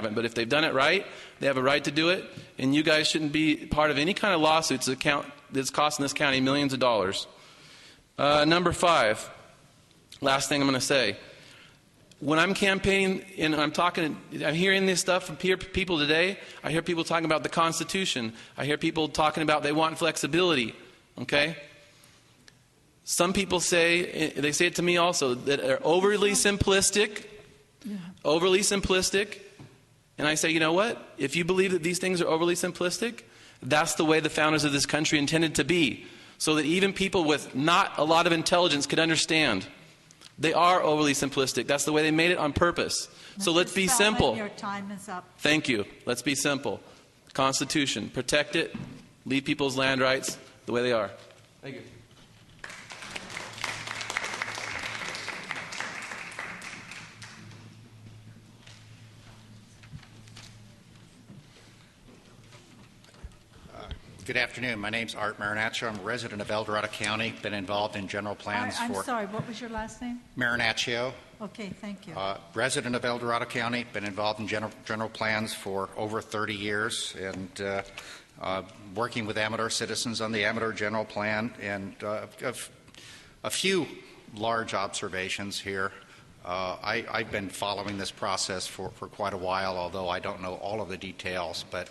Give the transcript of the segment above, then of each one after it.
haven't. But if they've done it right, they have a right to do it, and you guys shouldn't be part of any kind of lawsuits that's costing this county millions of dollars. Number 5, last thing I'm going to say. When I'm campaigning and I'm hearing this stuff from people today. I hear people talking about the Constitution. I hear people talking about they want flexibility. Okay? Some people say, they say it to me also, that are overly simplistic. Overly simplistic. And I say, you know what? If you believe that these things are overly simplistic, that's the way the founders of this country intended to be. So that even people with not a lot of intelligence could understand. They are overly simplistic. That's the way they made it on purpose. So let's be simple. Your time is up. Thank you. Let's be simple. Constitution. Protect it. Leave people's land rights the way they are. Thank you. Good afternoon. My name's Art Marinaccio. I'm a resident of El Dorado County. Been involved in general plans I'm sorry, what was your last name? Marinaccio. Okay, thank you. Resident of El Dorado County. Been involved in general plans for over 30 years and working with Amador citizens on the Amador general plan, and a few large observations here. I've been following this process for quite a while, although I don't know all of the details, but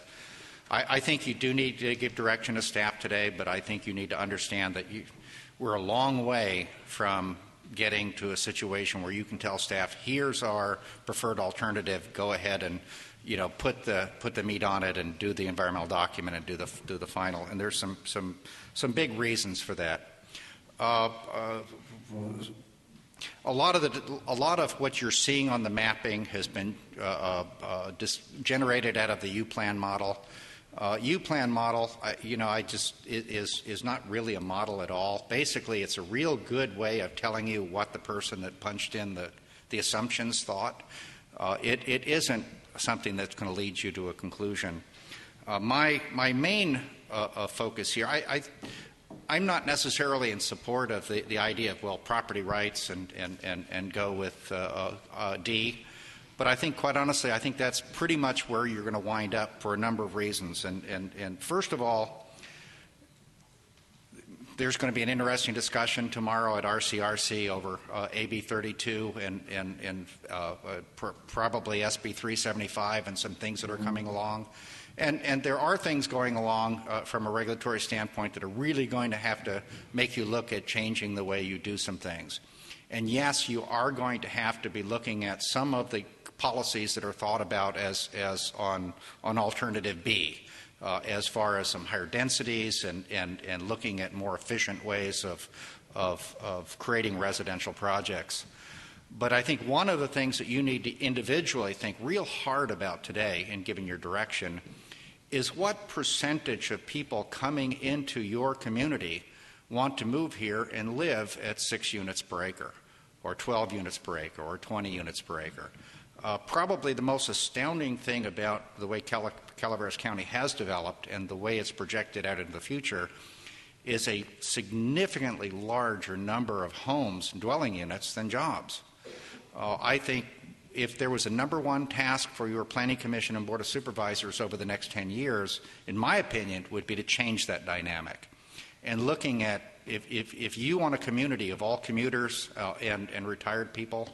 I think you do need to give direction to staff today, but I think you need to understand that we're a long way from getting to a situation where you can tell staff, here's our preferred alternative, go ahead and put the meat on it and do the environmental document and do the final. And there's some big reasons for that. A lot of what you're seeing on the mapping has been generated out of the U-Plan model. U-Plan model, is not really a model at all. Basically, it's a real good way of telling you what the person that punched in the assumptions thought. It isn't something that's going to lead you to a conclusion. My main focus here, I'm not necessarily in support of the idea of, property rights and go with D. But I think, quite honestly, I think that's pretty much where you're going to wind up for a number of reasons. And first of all, there's going to be an interesting discussion tomorrow at RCRC over AB 32 and probably SB 375 and some things that are coming along. And there are things going along from a regulatory standpoint that are really going to have to make you look at changing the way you do some things. And yes, you are going to have to be looking at some of the policies that are thought about as on alternative B, as far as some higher densities and looking at more efficient ways of creating residential projects. But I think one of the things that you need to individually think real hard about today in giving your direction is what percentage of people coming into your community want to move here and live at 6 units per acre, or 12 units per acre, or 20 units per acre. Probably the most astounding thing about the way Calaveras County has developed and the way it's projected out into the future is a significantly larger number of homes and dwelling units than jobs. I think if there was a number one task for your Planning Commission and Board of Supervisors over the next 10 years, in my opinion, would be to change that dynamic. And looking at if you want a community of all commuters and retired people,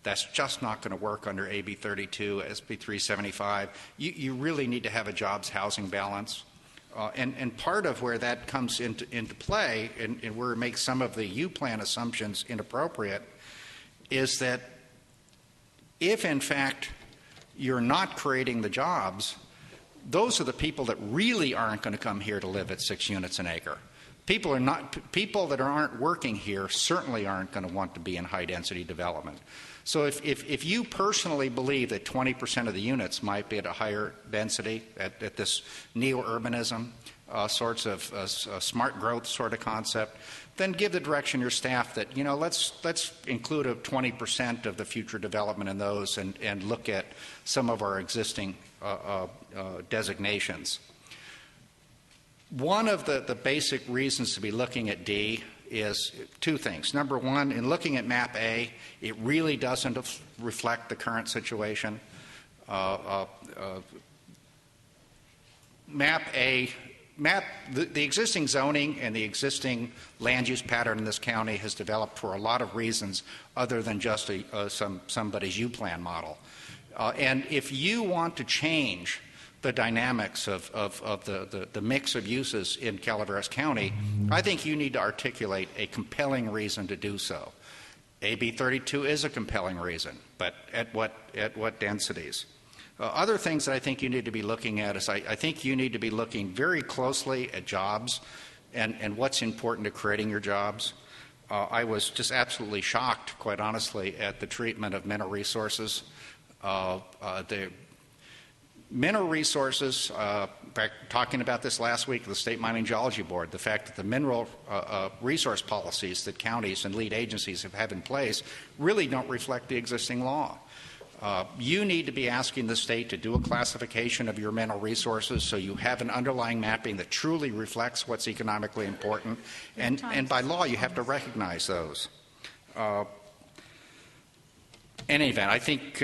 that's just not going to work under AB 32, SB 375. You really need to have a jobs housing balance. And part of where that comes into play and where it makes some of the U-Plan assumptions inappropriate is that if, in fact, you're not creating the jobs, those are the people that really aren't going to come here to live at 6 units an acre. People that aren't working here certainly aren't going to want to be in high-density development. So if you personally believe that 20% of the units might be at a higher density, at this neo-urbanism sorts of smart growth sort of concept, then give the direction to your staff that, let's include a 20% of the future development in those and look at some of our existing designations. One of the basic reasons to be looking at D is two things. Number one, in looking at Map A, it really doesn't reflect the current situation. the existing zoning and the existing land use pattern in this county has developed for a lot of reasons other than just somebody's U-plan model. And if you want to change the dynamics of the mix of uses in Calaveras County, I think you need to articulate a compelling reason to do so. AB 32 is a compelling reason, but at what densities? Other things that I think you need to be looking at is I think you need to be looking very closely at jobs and what's important to creating your jobs. I was just absolutely shocked, quite honestly, at the treatment of mineral resources. The mineral resources, back talking about this last week, the State Mining Geology Board, the fact that the mineral resource policies that counties and lead agencies have had in place really don't reflect the existing law. You need to be asking the state to do a classification of your mineral resources so you have an underlying mapping that truly reflects what's economically important, and by law you have to recognize those. In any event, I think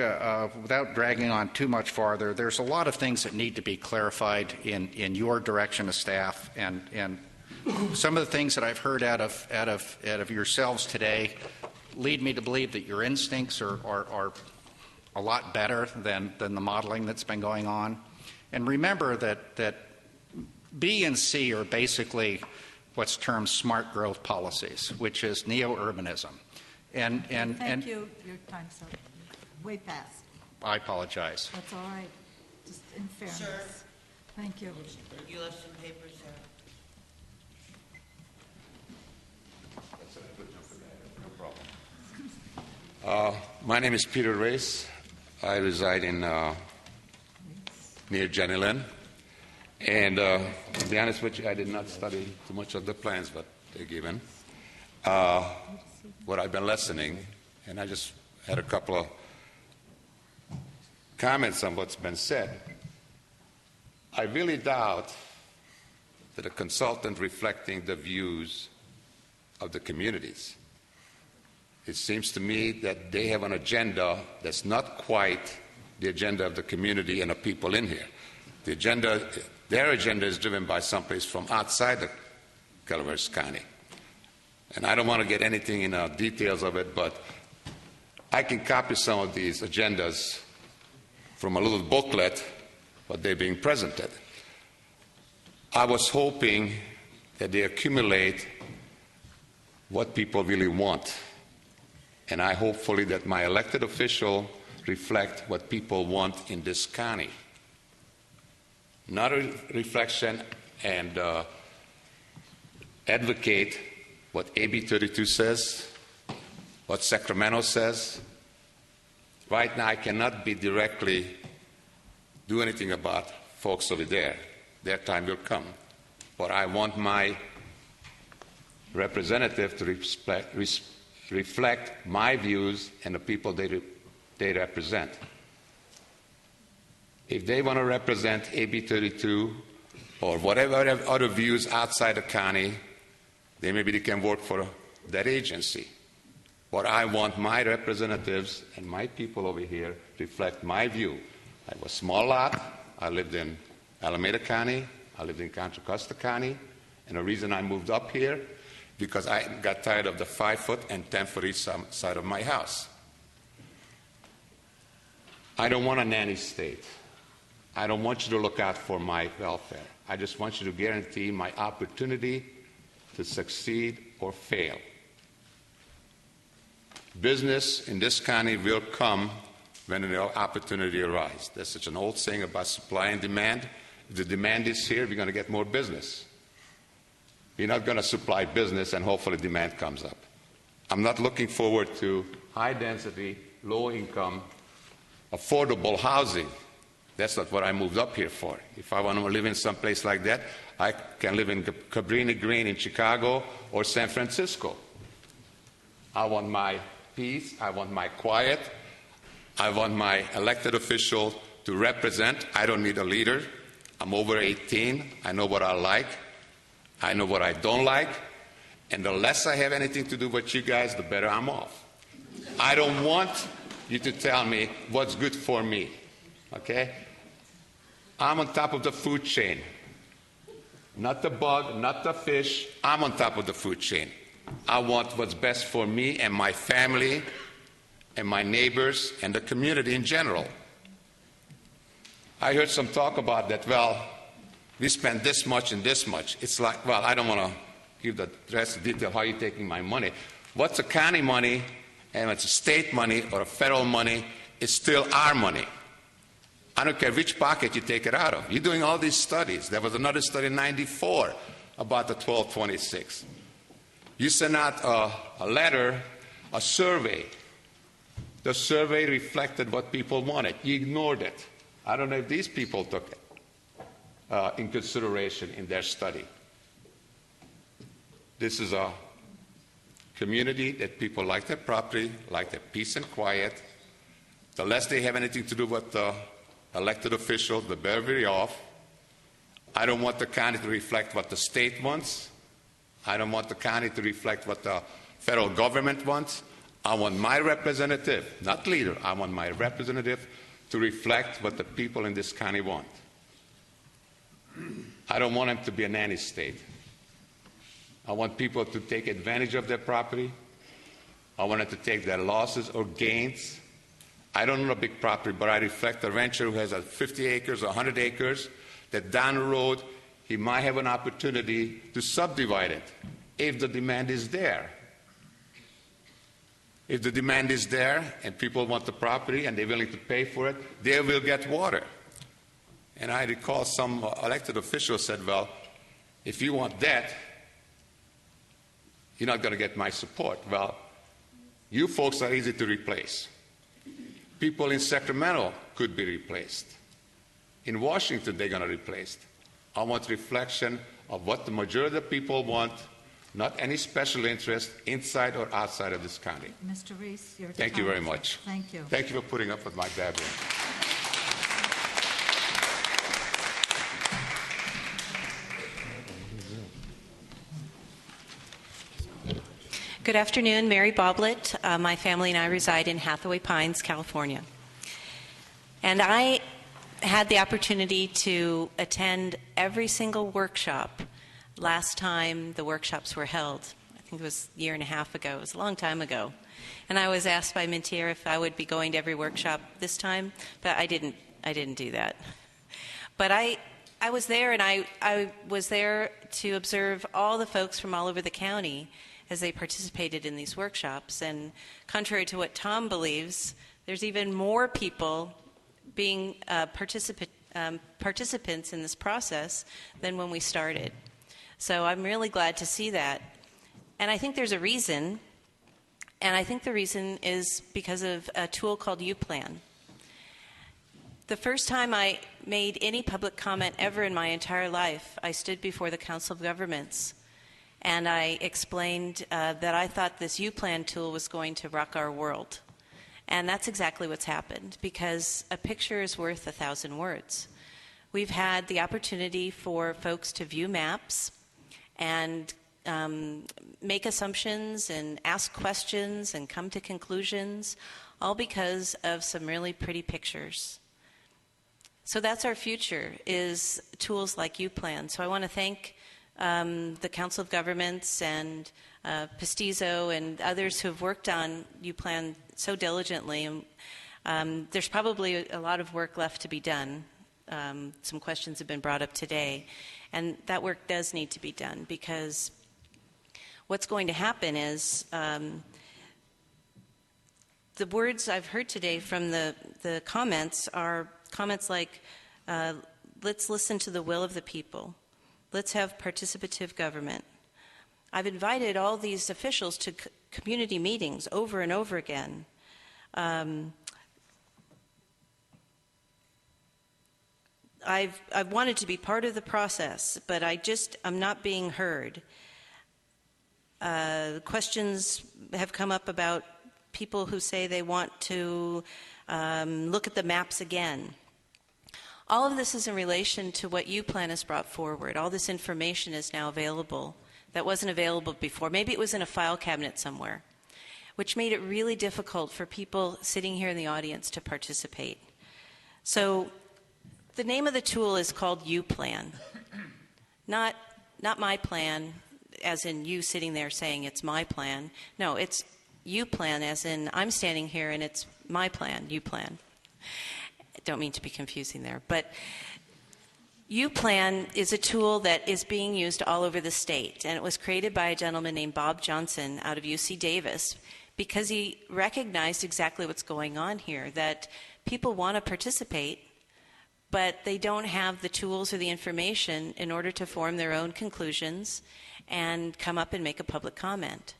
without dragging on too much farther, there's a lot of things that need to be clarified in your direction of staff, and some of the things that I've heard out of yourselves today lead me to believe that your instincts are a lot better than the modeling that's been going on. And remember that B and C are basically what's termed smart growth policies, which is neo-urbanism. Thank you. Your time's up. Way past. I apologize. That's all right. Just in fairness. Sir. Thank you. You left some papers there. My name is Peter Race. I reside in near Jenny Lynn. And to be honest with you, I did not study too much of the plans, but they're given. What I've been listening, and I just had a couple of comments on what's been said. I really doubt that a consultant reflecting the views of the communities. It seems to me that they have an agenda that's not quite the agenda of the community and the people in here. Their agenda is driven by someplace from outside the Calaveras County. And I don't want to get anything in details of it, but I can copy some of these agendas from a little booklet, but they're being presented. I was hoping that they accumulate what people really want. And I hopefully that my elected official reflect what people want in this county. Not a reflection and advocate what AB 32 says, what Sacramento says. Right now I cannot directly do anything about folks over there. Their time will come. But I want my representative to reflect my views and the people they represent. If they want to represent AB 32 or whatever other views outside the county, then maybe they can work for that agency. But I want my representatives and my people over here reflect my view. I have a small lot. I lived in Alameda County. I lived in Contra Costa County. And the reason I moved up here, because I got tired of the 5-foot and 10-foot each side of my house. I don't want a nanny state. I don't want you to look out for my welfare. I just want you to guarantee my opportunity to succeed or fail. Business in this county will come when an opportunity arises. There's such an old saying about supply and demand. If the demand is here, we're going to get more business. You're not going to supply business and hopefully demand comes up. I'm not looking forward to high density, low income, affordable housing. That's not what I moved up here for. If I want to live in some place like that, I can live in Cabrini Green in Chicago or San Francisco. I want my peace. I want my quiet. I want my elected official to represent. I don't need a leader. I'm over 18. I know what I like. I know what I don't like, and the less I have anything to do with you guys, the better I'm off. I don't want you to tell me what's good for me, okay? I'm on top of the food chain. Not the bug, not the fish. I'm on top of the food chain. I want what's best for me and my family and my neighbors and the community in general. I heard some talk about that, well, we spend this much and this much. It's like, well, I don't want to give the rest of the detail how you're taking my money. What's a county money and what's a state money or a federal money, it's still our money. I don't care which pocket you take it out of. You're doing all these studies. There was another study in '94 about the 1226. You sent out a letter, a survey. The survey reflected what people wanted. You ignored it. I don't know if these people took it in consideration in their study. This is a community that people like their property, like their peace and quiet. The less they have anything to do with the elected officials, the better off. I don't want the county to reflect what the state wants. I don't want the county to reflect what the federal government wants. I want my representative, not leader, I want my representative to reflect what the people in this county want. I don't want them to be a nanny state. I want people to take advantage of their property. I want them to take their losses or gains. I don't own a big property, but I reflect a rancher who has 50 acres or 100 acres, that down the road he might have an opportunity to subdivide it if the demand is there. If the demand is there and people want the property and they're willing to pay for it, they will get water. And I recall some elected official said, well, if you want that, you're not going to get my support. Well, you folks are easy to replace. People in Sacramento could be replaced. In Washington, they're going to be replaced. I want reflection of what the majority of the people want, not any special interest inside or outside of this county. Mr. Reese, your time. Thank you very much. Thank you. Thank you for putting up with my babbling. Good afternoon, Mary Boblet. My family and I reside in Hathaway Pines, California. And I had the opportunity to attend every single workshop last time the workshops were held. I think it was a year and a half ago. It was a long time ago. And I was asked by Mintier if I would be going to every workshop this time, but I didn't do that. But I was there, and I was there to observe all the folks from all over the county as they participated in these workshops. And contrary to what Tom believes, there's even more people being participants in this process than when we started. So I'm really glad to see that. And I think there's a reason, and I think the reason is because of a tool called U-Plan. The first time I made any public comment ever in my entire life, I stood before the Council of Governments and I explained that I thought this U-Plan tool was going to rock our world. And that's exactly what's happened, because a picture is worth 1,000 words. We've had the opportunity for folks to view maps and make assumptions and ask questions and come to conclusions, all because of some really pretty pictures. So that's our future, is tools like U-Plan. So I want to thank the Council of Governments and Pestizo and others who have worked on U-Plan so diligently. There's probably a lot of work left to be done. Some questions have been brought up today, and that work does need to be done, because what's going to happen is the words I've heard today from the comments are comments like, let's listen to the will of the people. Let's have participative government. I've invited all these officials to community meetings over and over again. I've wanted to be part of the process, but I'm not being heard. Questions have come up about people who say they want to look at the maps again. All of this is in relation to what U-Plan has brought forward. All this information is now available that wasn't available before. Maybe it was in a file cabinet somewhere, which made it really difficult for people sitting here in the audience to participate. So the name of the tool is called U-Plan. Not my plan, as in you sitting there saying it's my plan. No, it's U-Plan, as in I'm standing here and it's my plan, U-Plan. I don't mean to be confusing there, but U-Plan is a tool that is being used all over the state, and it was created by a gentleman named Bob Johnson out of UC Davis because he recognized exactly what's going on here, that people want to participate, but they don't have the tools or the information in order to form their own conclusions and come up and make a public comment.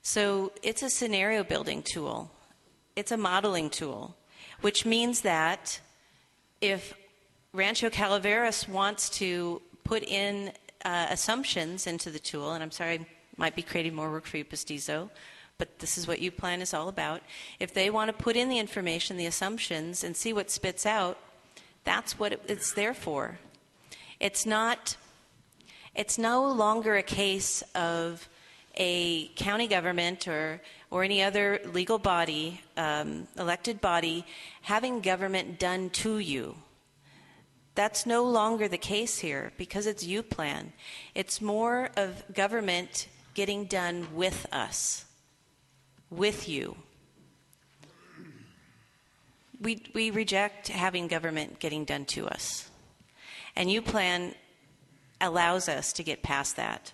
So it's a scenario building tool. It's a modeling tool, which means that if Rancho Calaveras wants to put in assumptions into the tool, and I'm sorry, I might be creating more work for you, Pestizo, but this is what U-Plan is all about. If they want to put in the information, the assumptions, and see what spits out, that's what it's there for. It's no longer a case of a county government or any other legal body, elected body, having government done to you. That's no longer the case here because it's U-Plan. It's more of government getting done with us, with you. We reject having government getting done to us. And U-Plan allows us to get past that.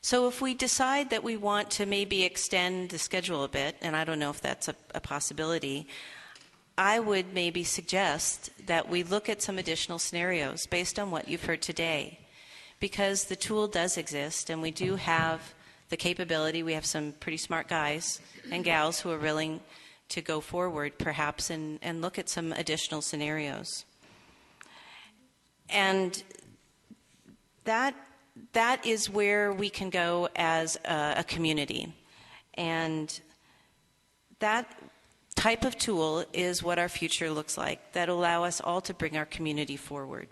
So if we decide that we want to maybe extend the schedule a bit, and I don't know if that's a possibility, I would maybe suggest that we look at some additional scenarios based on what you've heard today, because the tool does exist and we do have the capability. We have some pretty smart guys and gals who are willing to go forward perhaps and look at some additional scenarios. And that is where we can go as a community. And that type of tool is what our future looks like, that allow us all to bring our community forward.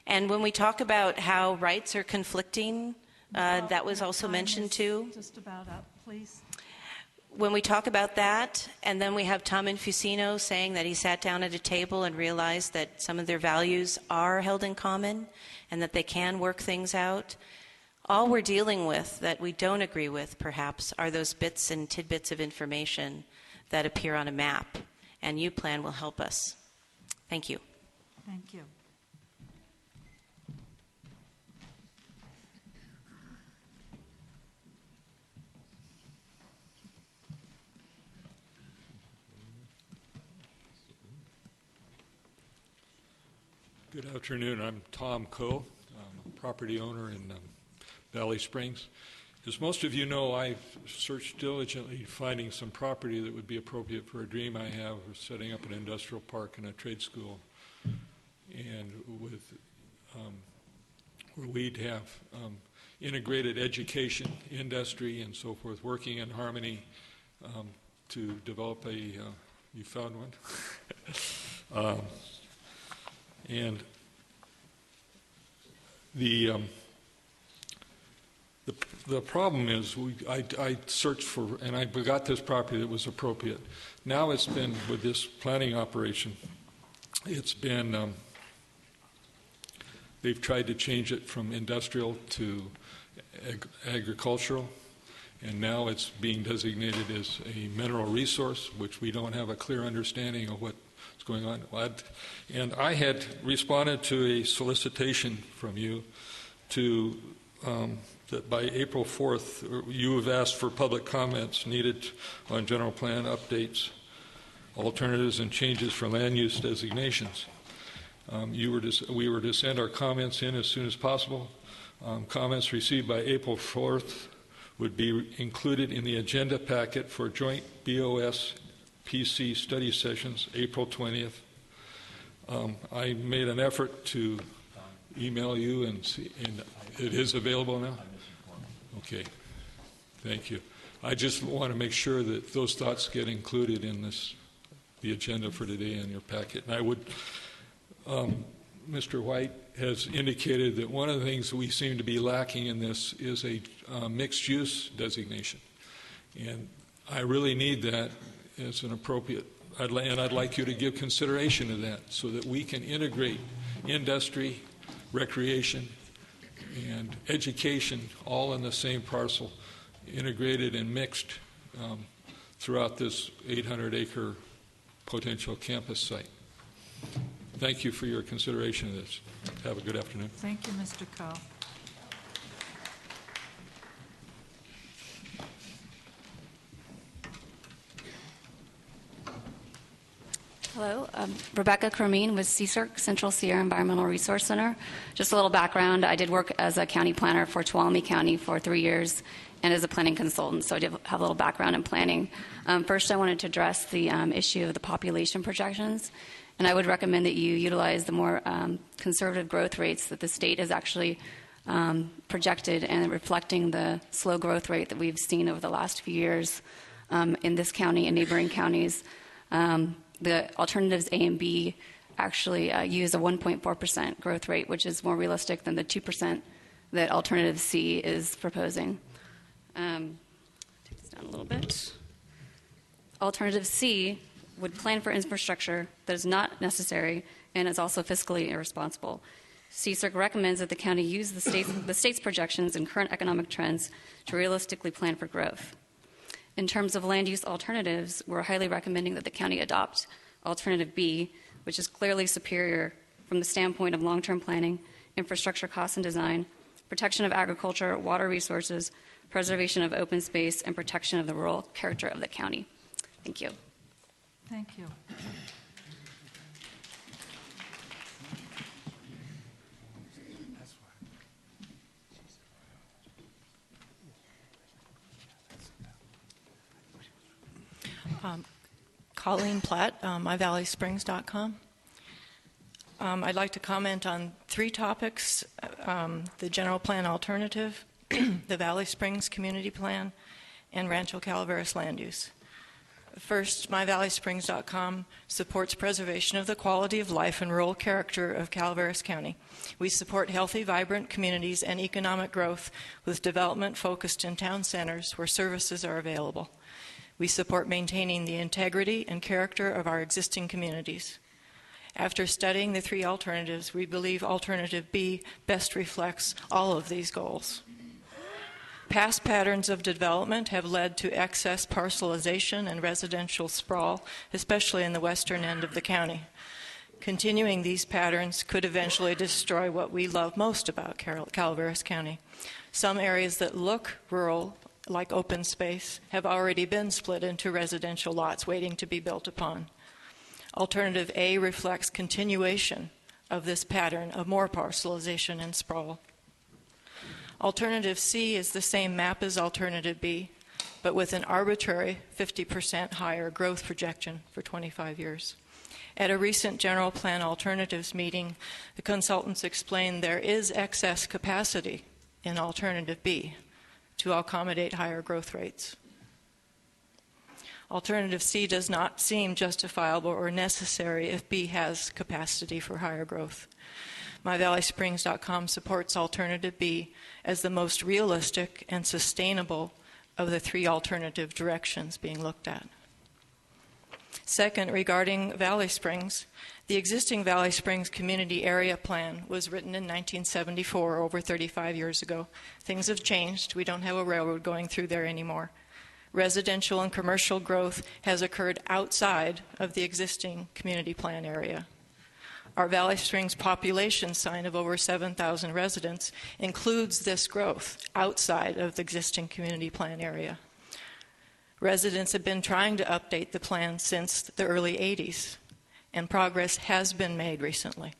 And when we talk about how rights are conflicting, that was also mentioned too. Just about up, please. When we talk about that, and then we have Tom Infusino saying that he sat down at a table and realized that some of their values are held in common and that they can work things out, all we're dealing with that we don't agree with, perhaps, are those bits and tidbits of information that appear on a map, and U-Plan will help us. Thank you. Thank you. Good afternoon. I'm Tom Coe. I'm a property owner in Valley Springs. As most of you know, I've searched diligently finding some property that would be appropriate for a dream I have of setting up an industrial park and a trade school, and with where we'd have integrated education, industry, and so forth, working in harmony to develop a. You found one. And the problem is I searched for, and I got this property that was appropriate. Now it's been, with this planning operation, it's been, they've tried to change it from industrial to agricultural, and now it's being designated as a mineral resource, which we don't have a clear understanding of what's going on. And I had responded to a solicitation from you to that by April 4th, you have asked for public comments needed on general plan updates, alternatives, and changes for land use designations. We were to send our comments in as soon as possible. Comments received by April 4th would be included in the agenda packet for joint BOS PC study sessions, April 20th. I made an effort to email you, and it is available now? Okay, thank you. I just want to make sure that those thoughts get included in the agenda for today in your packet. And I would, Mr. White has indicated that one of the things that we seem to be lacking in this is a mixed-use designation. And I really need that as an appropriate I'd like you to give consideration to that so that we can integrate industry, recreation, and education all in the same parcel, integrated and mixed throughout this 800-acre potential campus site. Thank you for your consideration of this. Have a good afternoon. Thank you, Mr. Coe. Hello, Rebecca Cromine with CSERC, Central Sierra Environmental Resource Center. Just a little background, I did work as a county planner for Tuolumne County for 3 years and as a planning consultant, so I did have a little background in planning. First, I wanted to address the issue of the population projections, and I would recommend that you utilize the more conservative growth rates that the state has actually projected and reflecting the slow growth rate that we've seen over the last few years in this county and neighboring counties. The alternatives A and B actually use a 1.4% growth rate, which is more realistic than the 2% that alternative C is proposing. Take this down a little bit. Alternative C would plan for infrastructure that is not necessary and is also fiscally irresponsible. CSERC recommends that the county use the state's projections and current economic trends to realistically plan for growth. In terms of land use alternatives, we're highly recommending that the county adopt alternative B, which is clearly superior from the standpoint of long-term planning, infrastructure costs and design, protection of agriculture, water resources, preservation of open space, and protection of the rural character of the county. Thank you. Thank you. Colleen Platt, myvalleysprings.com. I'd like to comment on 3 topics, the general plan alternative, the Valley Springs community plan, and Rancho Calaveras land use. First, myvalleysprings.com supports preservation of the quality of life and rural character of Calaveras County. We support healthy, vibrant communities and economic growth with development focused in town centers where services are available. We support maintaining the integrity and character of our existing communities. After studying the 3 alternatives, we believe alternative B best reflects all of these goals. Past patterns of development have led to excess parcelization and residential sprawl, especially in the western end of the county. Continuing these patterns could eventually destroy what we love most about Calaveras County. Some areas that look rural, like open space, have already been split into residential lots waiting to be built upon. Alternative A reflects continuation of this pattern of more parcelization and sprawl. Alternative C is the same map as Alternative B, but with an arbitrary 50% higher growth projection for 25 years. At a recent general plan alternatives meeting, the consultants explained there is excess capacity in Alternative B to accommodate higher growth rates. Alternative C does not seem justifiable or necessary if B has capacity for higher growth. MyValleySprings.com supports Alternative B as the most realistic and sustainable of the 3 alternative directions being looked at. Second, regarding Valley Springs, the existing Valley Springs Community Area Plan was written in 1974, over 35 years ago. Things have changed. We don't have a railroad going through there anymore. Residential and commercial growth has occurred outside of the existing community plan area. Our Valley Springs population sign of over 7,000 residents includes this growth outside of the existing community plan area. Residents have been trying to update the plan since the early 80s, and progress has been made recently.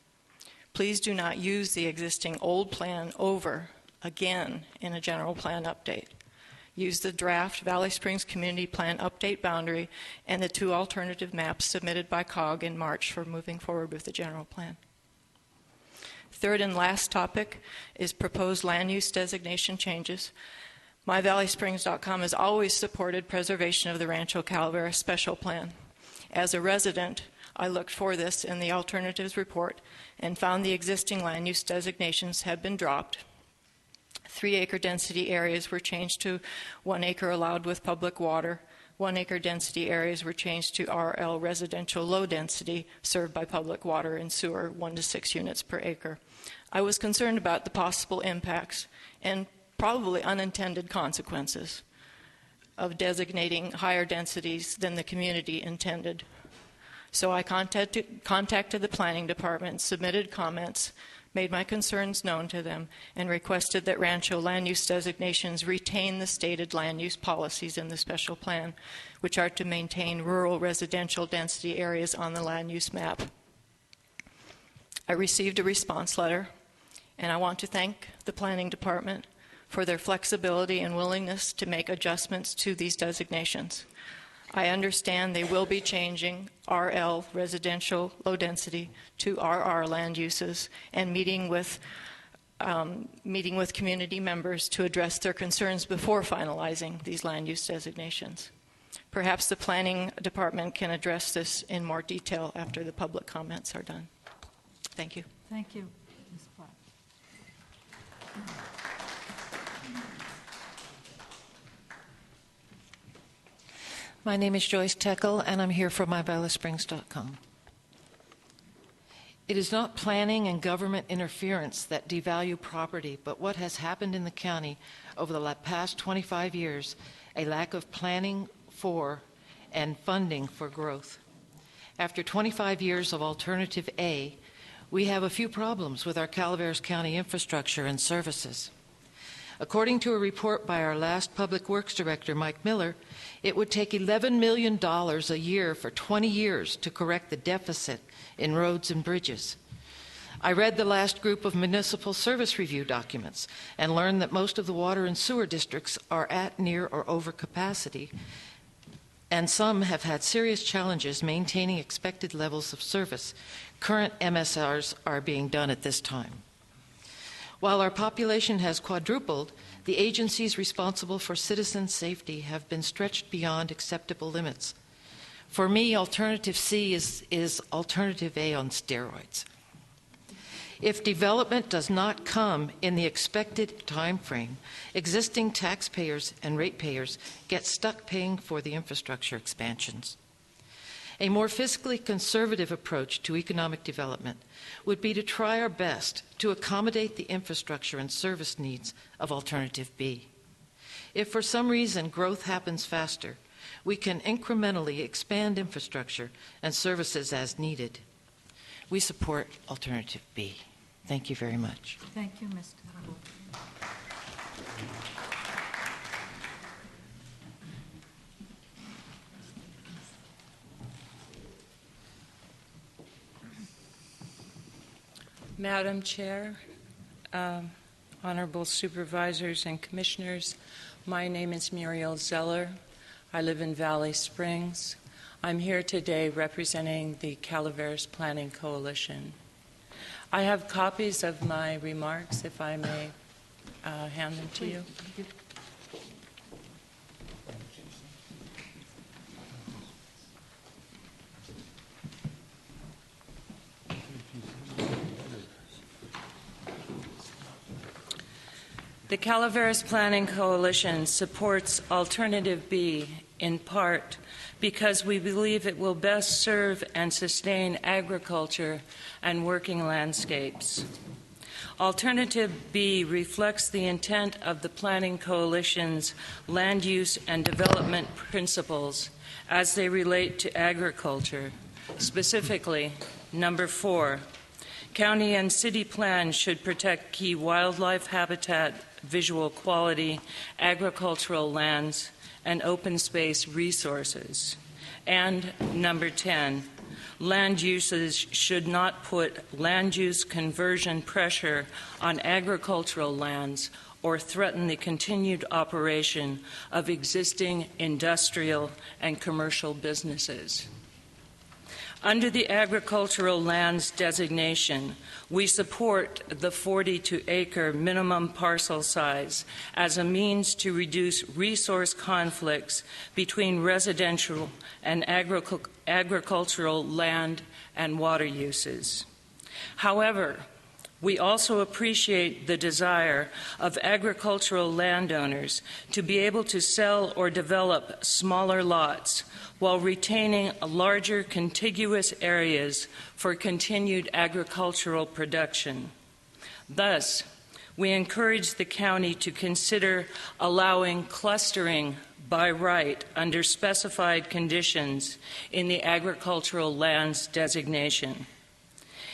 Please do not use the existing old plan over again in a general plan update. Use the draft Valley Springs Community Plan update boundary and the 2 alternative maps submitted by COG in March for moving forward with the general plan. Third and last topic is proposed land use designation changes. MyValleySprings.com has always supported preservation of the Rancho Calaveras Special Plan. As a resident, I looked for this in the alternatives report and found the existing land use designations have been dropped. 3-acre density areas were changed to 1 acre allowed with public water, 1-acre density areas were changed to RL residential low density, served by public water and sewer, 1 to 6 units per acre. I was concerned about the possible impacts and probably unintended consequences of designating higher densities than the community intended. So I contacted the planning department, submitted comments, made my concerns known to them, and requested that Rancho land use designations retain the stated land use policies in the special plan, which are to maintain rural residential density areas on the land use map. I received a response letter, and I want to thank the planning department for their flexibility and willingness to make adjustments to these designations. I understand they will be changing RL residential low density to RR land uses and meeting with community members to address their concerns before finalizing these land use designations. Perhaps the planning department can address this in more detail after the public comments are done. Thank you. Thank you, Ms. Platt. My name is Joyce Teckel, and I'm here from myvalleysprings.com. It is not planning and government interference that devalue property, but what has happened in the county over the past 25 years, a lack of planning for and funding for growth. After 25 years of Alternative A, we have a few problems with our Calaveras County infrastructure and services. According to a report by our last Public Works Director, Mike Miller, it would take $11 million a year for 20 years to correct the deficit in roads and bridges. I read the last group of municipal service review documents and learned that most of the water and sewer districts are at, near, or over capacity, and some have had serious challenges maintaining expected levels of service. Current MSRs are being done at this time. While our population has quadrupled, the agencies responsible for citizen safety have been stretched beyond acceptable limits. For me, Alternative C is Alternative A on steroids. If development does not come in the expected time frame, existing taxpayers and ratepayers get stuck paying for the infrastructure expansions. A more fiscally conservative approach to economic development would be to try our best to accommodate the infrastructure and service needs of Alternative B. If for some reason growth happens faster, we can incrementally expand infrastructure and services as needed. We support Alternative B. Thank you very much. Thank you, Mr. Hubble. Madam Chair, honorable supervisors and commissioners, my name is Muriel Zeller. I live in Valley Springs. I'm here today representing the Calaveras Planning Coalition. I have copies of my remarks, if I may hand them to you. The Calaveras Planning Coalition supports Alternative B in part because we believe it will best serve and sustain agriculture and working landscapes. Alternative B reflects the intent of the Planning Coalition's land use and development principles as they relate to agriculture. Specifically, number 4, county and city plans should protect key wildlife habitat, visual quality, agricultural lands, and open space resources. And number 10, land uses should not put land use conversion pressure on agricultural lands or threaten the continued operation of existing industrial and commercial businesses. Under the agricultural lands designation, we support the 42-acre minimum parcel size as a means to reduce resource conflicts between residential and agricultural land and water uses. However, We also appreciate the desire of agricultural landowners to be able to sell or develop smaller lots while retaining larger contiguous areas for continued agricultural production. Thus, we encourage the county to consider allowing clustering by right under specified conditions in the agricultural lands designation.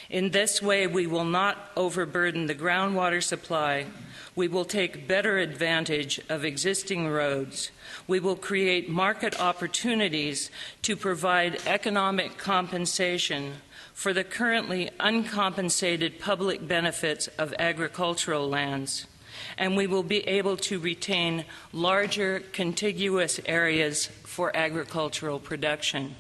In this way, we will not overburden the groundwater supply. We will take better advantage of existing roads. We will create market opportunities to provide economic compensation for the currently uncompensated public benefits of agricultural lands. And we will be able to retain larger contiguous areas for agricultural production.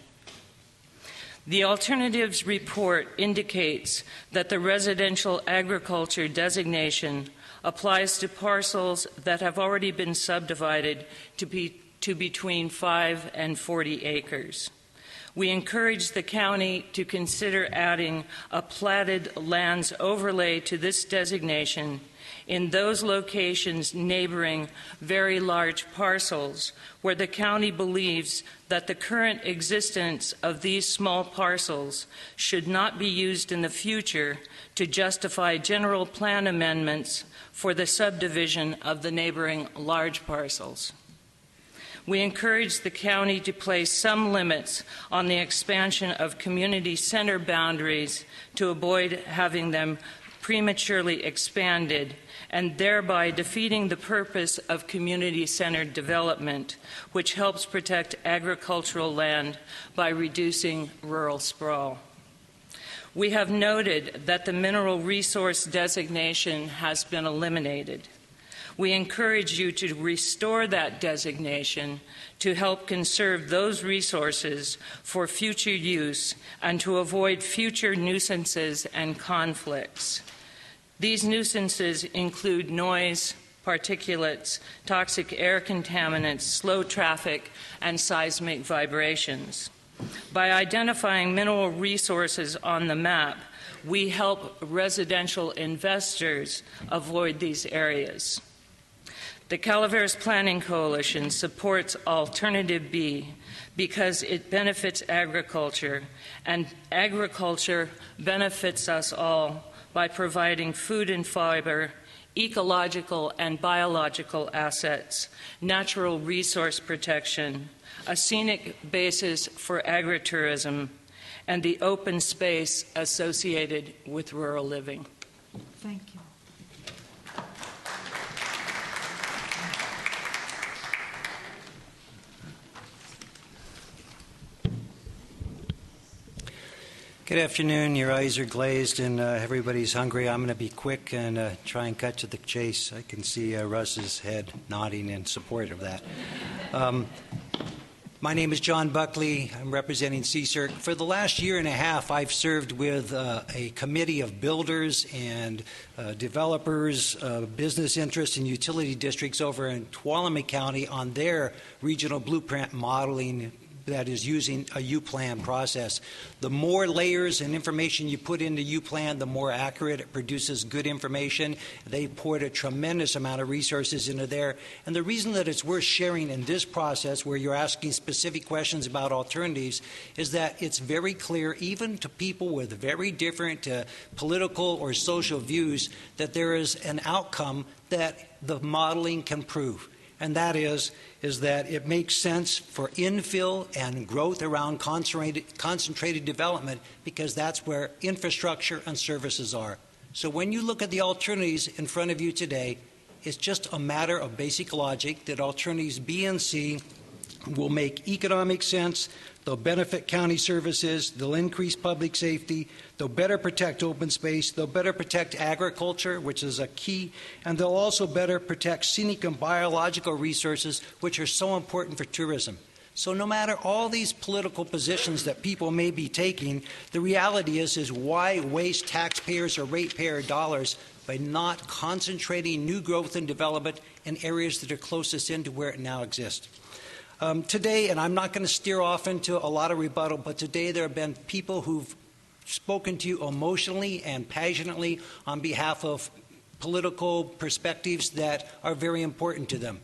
The Alternatives Report indicates that the residential agriculture designation applies to parcels that have already been subdivided to between 5 and 40 acres. We encourage the county to consider adding a platted lands overlay to this designation in those locations neighboring very large parcels where the county believes that the current existence of these small parcels should not be used in the future to justify general plan amendments for the subdivision of the neighboring large parcels. We encourage the county to place some limits on the expansion of community center boundaries to avoid having them prematurely expanded and thereby defeating the purpose of community-centered development, which helps protect agricultural land by reducing rural sprawl. We have noted that the mineral resource designation has been eliminated. We encourage you to restore that designation to help conserve those resources for future use and to avoid future nuisances and conflicts. These nuisances include noise, particulates, toxic air contaminants, slow traffic, and seismic vibrations. By identifying mineral resources on the map, we help residential investors avoid these areas. The Calaveras Planning Coalition supports Alternative B because it benefits agriculture, and agriculture benefits us all by providing food and fiber, ecological and biological assets, natural resource protection, a scenic basis for agritourism, and the open space associated with rural living. Thank you. Good afternoon. Your eyes are glazed and everybody's hungry. I'm going to be quick and try and cut to the chase. I can see Russ's head nodding in support of that. My name is John Buckley. I'm representing CSIRC. For the last year and a half, I've served with a committee of builders and developers, business interests, and utility districts over in Tuolumne County on their regional blueprint modeling that is using a U-plan process. The more layers and information you put into U-plan, the more accurate it produces good information. They poured a tremendous amount of resources into there. And the reason that it's worth sharing in this process, where you're asking specific questions about alternatives, is that it's very clear, even to people with very different political or social views, that there is an outcome that the modeling can prove. And that is that it makes sense for infill and growth around concentrated development, because that's where infrastructure and services are. So when you look at the alternatives in front of you today, it's just a matter of basic logic that alternatives B and C will make economic sense, they'll benefit county services, they'll increase public safety, they'll better protect open space, they'll better protect agriculture, which is a key, and they'll also better protect scenic and biological resources, which are so important for tourism. So no matter all these political positions that people may be taking, the reality is why waste taxpayers or ratepayer dollars by not concentrating new growth and development in areas that are closest into where it now exists. Today, and I'm not going to steer off into a lot of rebuttal, but today there have been people who've spoken to you emotionally and passionately on behalf of political perspectives that are very important to them.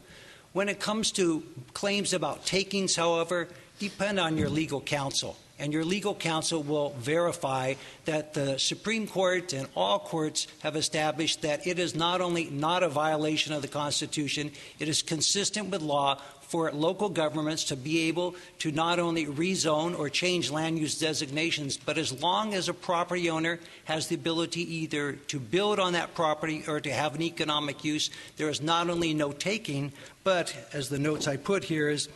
When it comes to claims about takings, however, depend on your legal counsel. And your legal counsel will verify that the Supreme Court and all courts have established that it is not only not a violation of the Constitution, it is consistent with law for local governments to be able to not only rezone or change land use designations, but as long as a property owner has the ability either to build on that property or to have an economic use, there is not only no taking, but as the notes I put here is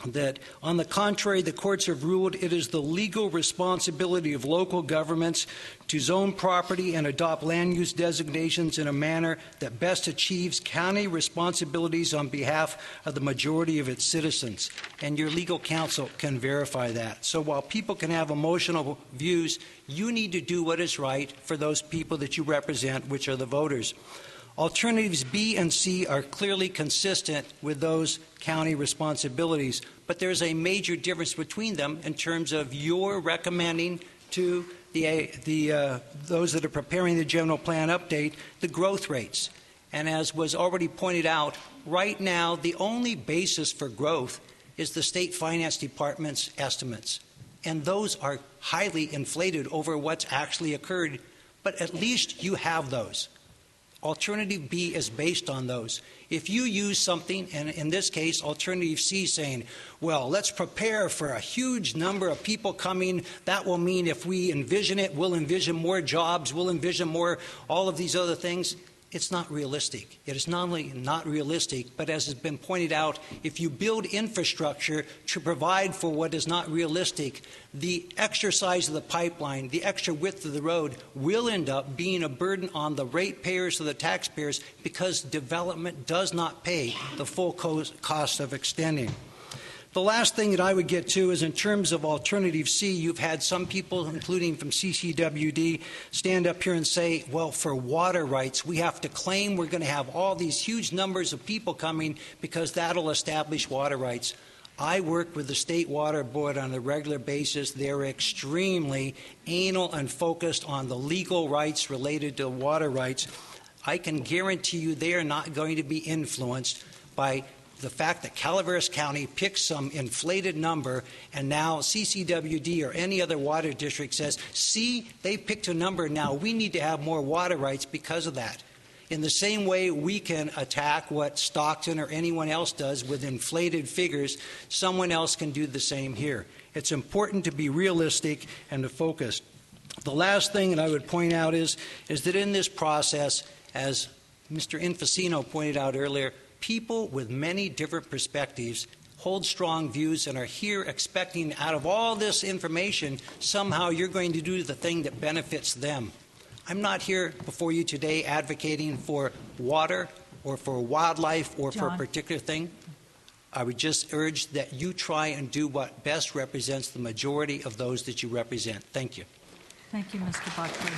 that, on the contrary, the courts have ruled it is the legal responsibility of local governments to zone property and adopt land use designations in a manner that best achieves county responsibilities on behalf of the majority of its citizens. And your legal counsel can verify that. So while people can have emotional views, you need to do what is right for those people that you represent, which are the voters. Alternatives B and C are clearly consistent with those county responsibilities, but there's a major difference between them in terms of your recommending to those that are preparing the general plan update the growth rates. And as was already pointed out, right now the only basis for growth is the State Finance Department's estimates. And those are highly inflated over what's actually occurred, but at least you have those. Alternative B is based on those. If you use something, and in this case, Alternative C saying, well, let's prepare for a huge number of people coming. That will mean if we envision it, we'll envision more jobs, we'll envision more, all of these other things. It's not realistic. It is not only not realistic, but as has been pointed out, if you build infrastructure to provide for what is not realistic, the extra size of the pipeline, the extra width of the road will end up being a burden on the ratepayers or the taxpayers because development does not pay the full cost of extending. The last thing that I would get to is in terms of Alternative C, you've had some people, including from CCWD, stand up here and say, well, for water rights, we have to claim we're going to have all these huge numbers of people coming because that'll establish water rights. I work with the State Water Board on a regular basis. They're extremely anal and focused on the legal rights related to water rights. I can guarantee you they are not going to be influenced by the fact that Calaveras County picks some inflated number and now CCWD or any other water district says, see, they picked a number now, we need to have more water rights because of that. In the same way we can attack what Stockton or anyone else does with inflated figures, someone else can do the same here. It's important to be realistic and to focus. The last thing that I would point out is that in this process, as Mr. Infacino pointed out earlier, people with many different perspectives hold strong views and are here expecting out of all this information, somehow you're going to do the thing that benefits them. I'm not here before you today advocating for water or for wildlife or for a particular thing. I would just urge that you try and do what best represents the majority of those that you represent. Thank you. Thank you, Mr. Buckley.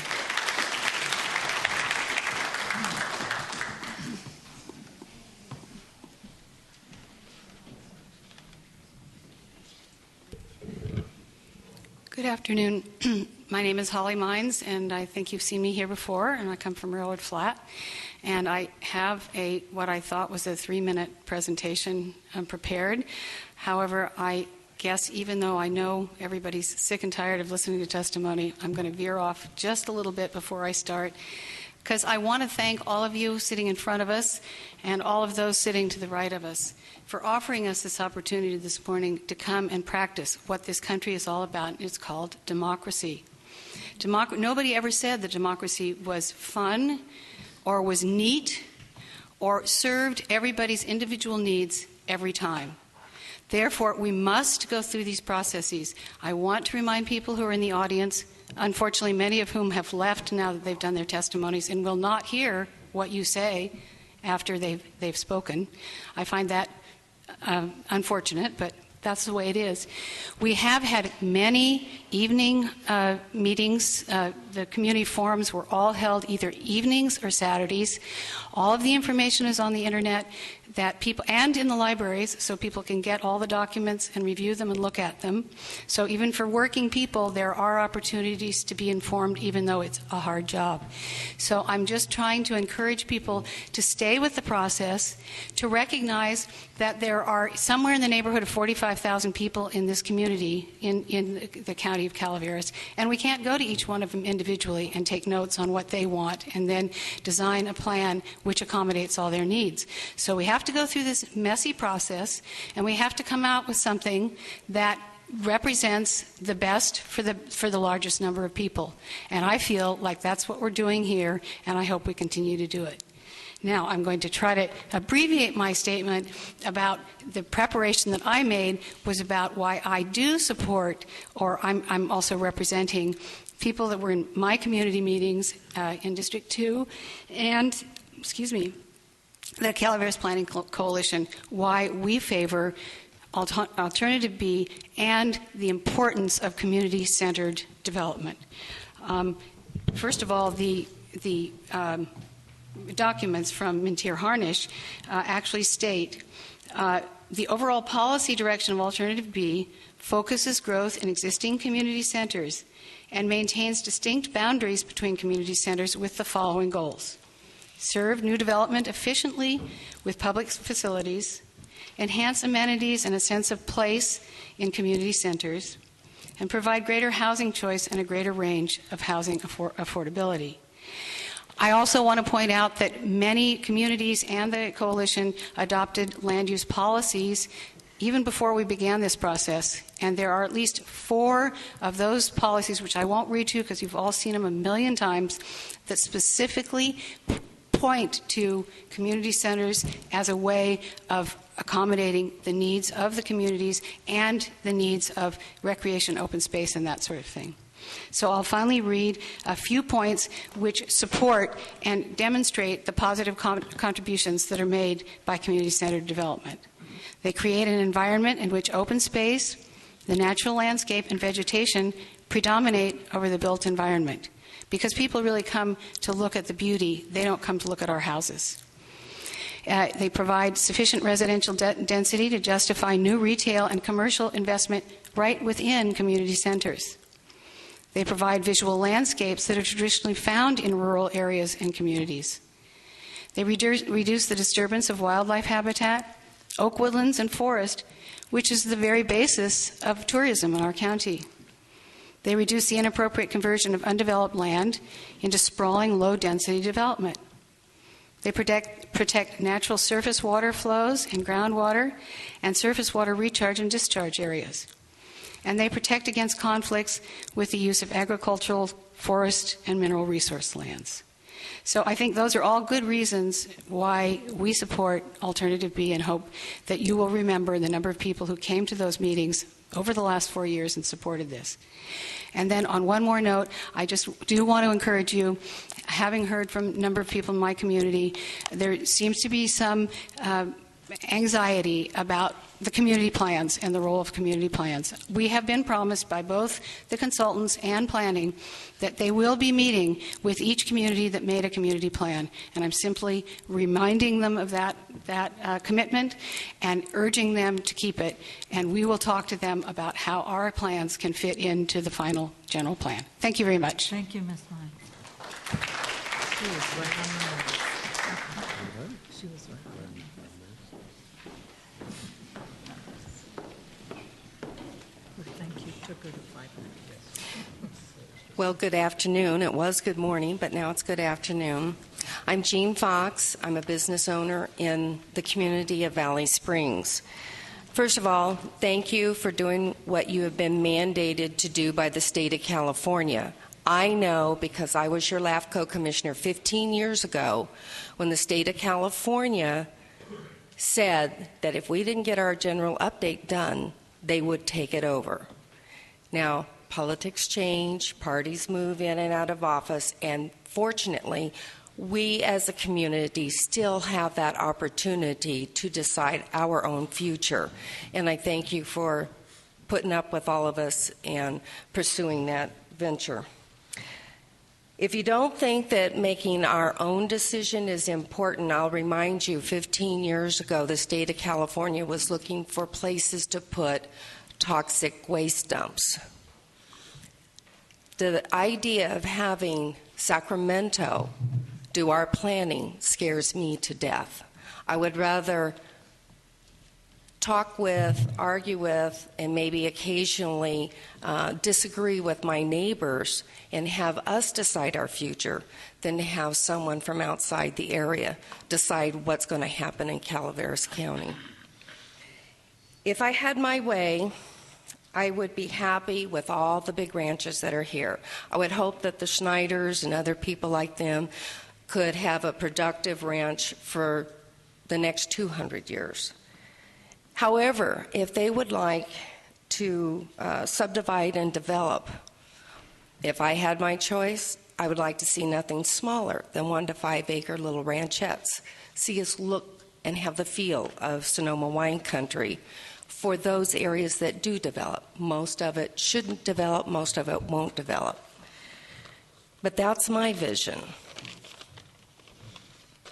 Good afternoon. My name is Holly Mines, and I think you've seen me here before, and I come from Railroad Flat. And I have what I thought was a 3-minute presentation prepared. However, I guess even though I know everybody's sick and tired of listening to testimony, I'm going to veer off just a little bit before I start, because I want to thank all of you sitting in front of us and all of those sitting to the right of us for offering us this opportunity this morning to come and practice what this country is all about. It's called democracy. Nobody ever said that democracy was fun or was neat or served everybody's individual needs every time. Therefore, we must go through these processes. I want to remind people who are in the audience, unfortunately many of whom have left now that they've done their testimonies and will not hear what you say after they've spoken. I find that unfortunate, but that's the way it is. We have had many evening meetings. The community forums were all held either evenings or Saturdays. All of the information is on the internet. that people, and in the libraries, so people can get all the documents and review them and look at them. So even for working people, there are opportunities to be informed, even though it's a hard job. So I'm just trying to encourage people to stay with the process, to recognize that there are somewhere in the neighborhood of 45,000 people in this community in the county of Calaveras, and we can't go to each one of them individually and take notes on what they want and then design a plan which accommodates all their needs. So we have to go through this messy process, and we have to come out with something that represents the best for the largest number of people. And I feel like that's what we're doing here, and I hope we continue to do it. Now, I'm going to try to abbreviate my statement about the preparation that I made was about why I do support, or I'm also representing people that were in my community meetings in District 2 and, the Calaveras Planning Coalition, why we favor Alternative B and the importance of community-centered development. First of all, the documents from Mintier Harnish actually state the overall policy direction of Alternative B focuses growth in existing community centers and maintains distinct boundaries between community centers with the following goals: serve new development efficiently with public facilities, enhance amenities and a sense of place in community centers, and provide greater housing choice and a greater range of housing affordability. I also want to point out that many communities and the coalition adopted land use policies even before we began this process, and there are at least 4 of those policies, which I won't read to because you've all seen them a million times, that specifically point to community centers as a way of accommodating the needs of the communities and the needs of recreation, open space, and that sort of thing. So I'll finally read a few points which support and demonstrate the positive contributions that are made by community-centered development. They create an environment in which open space, the natural landscape, and vegetation predominate over the built environment, because people really come to look at the beauty. They don't come to look at our houses. They provide sufficient residential density to justify new retail and commercial investment right within community centers. They provide visual landscapes that are traditionally found in rural areas and communities. They reduce the disturbance of wildlife habitat, oak woodlands, and forest, which is the very basis of tourism in our county. They reduce the inappropriate conversion of undeveloped land into sprawling, low-density development. They protect natural surface water flows and groundwater and surface water recharge and discharge areas. And they protect against conflicts with the use of agricultural, forest, and mineral resource lands. So I think those are all good reasons why we support Alternative B and hope that you will remember the number of people who came to those meetings over the last 4 years and supported this. And then on one more note, I just do want to encourage you, having heard from a number of people in my community, there seems to be some anxiety about the community plans and the role of community plans. We have been promised by both the consultants and planning that they will be meeting with each community that made a community plan, and I'm simply reminding them of that commitment and urging them to keep it, and we will talk to them about how our plans can fit into the final general plan. Thank you very much. Thank you, Ms. Lyons. She was right on the money. She was right on the money. Thank you. Took her to 5 minutes. Well, good afternoon. It was good morning, but now it's good afternoon. I'm Jean Fox. I'm a business owner in the community of Valley Springs. First of all, thank you for doing what you have been mandated to do by the state of California. I know because I was your LAFCO commissioner 15 years ago when the state of California said that if we didn't get our general update done, they would take it over. Now, politics change, parties move in and out of office, and fortunately, we as a community still have that opportunity to decide our own future. And I thank you for putting up with all of us and pursuing that venture. If you don't think that making our own decision is important, I'll remind you 15 years ago the state of California was looking for places to put toxic waste dumps. The idea of having Sacramento do our planning scares me to death. I would rather talk with, argue with, and maybe occasionally disagree with my neighbors and have us decide our future than to have someone from outside the area decide what's going to happen in Calaveras County. If I had my way, I would be happy with all the big ranches that are here. I would hope that the Schneiders and other people like them could have a productive ranch for the next 200 years. However, if they would like to subdivide and develop, if I had my choice, I would like to see nothing smaller than 1 to 5 acre little ranchettes. See us look and have the feel of Sonoma wine country for those areas that do develop. Most of it shouldn't develop, most of it won't develop. But that's my vision.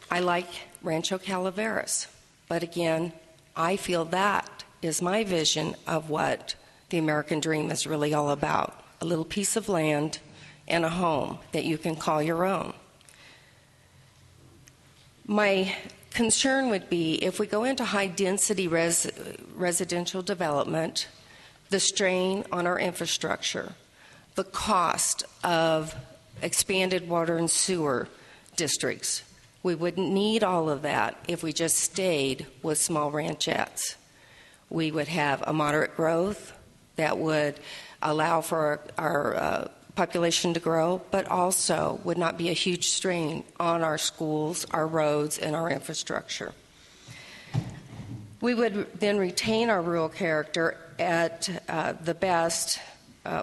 I like Rancho Calaveras, but again, I feel that is my vision of what the American dream is really all about. A little piece of land and a home that you can call your own. My concern would be if we go into high-density residential development, the strain on our infrastructure, the cost of expanded water and sewer districts. We wouldn't need all of that if we just stayed with small ranchettes. We would have a moderate growth that would allow for our population to grow, but also would not be a huge strain on our schools, our roads, and our infrastructure. We would then retain our rural character at the best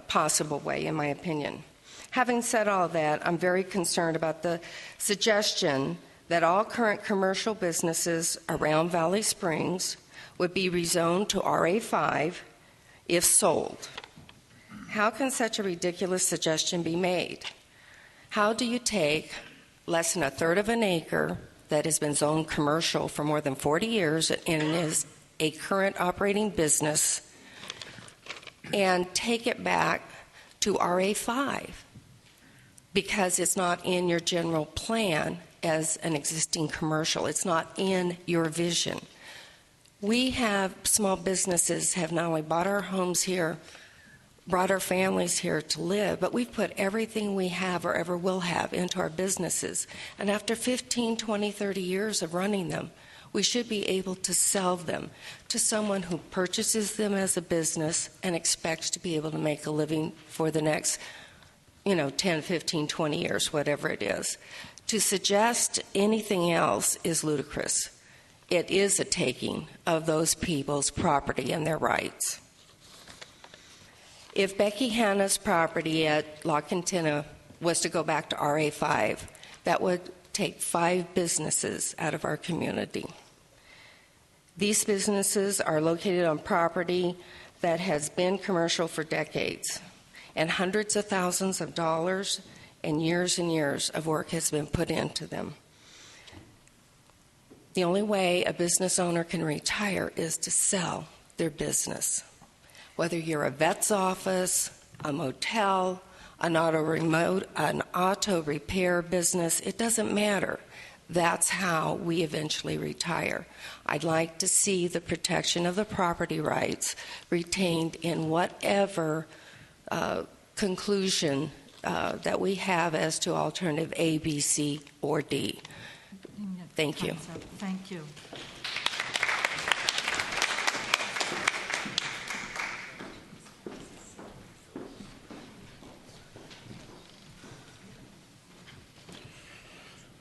possible way, in my opinion. Having said all that, I'm very concerned about the suggestion that all current commercial businesses around Valley Springs would be rezoned to RA5 if sold. How can such a ridiculous suggestion be made? How do you take less than 1/3 of an acre that has been zoned commercial for more than 40 years and is a current operating business and take it back to RA5 because it's not in your general plan as an existing commercial. It's not in your vision. We have small businesses have not only bought our homes here, brought our families here to live, but we've put everything we have or ever will have into our businesses. And after 15, 20, 30 years of running them, we should be able to sell them to someone who purchases them as a business and expects to be able to make a living for the next 10, 15, 20 years, whatever it is. To suggest anything else is ludicrous. It is a taking of those people's property and their rights. If Becky Hanna's property at La Quintina was to go back to RA5, that would take 5 businesses out of our community. These businesses are located on property that has been commercial for decades, and hundreds of thousands of dollars and years of work has been put into them. The only way a business owner can retire is to sell their business. Whether you're a vet's office, a motel, an auto repair business, it doesn't matter. That's how we eventually retire. I'd like to see the protection of the property rights retained in whatever conclusion that we have as to alternative A, B, C, or D. Thank you. Thank you.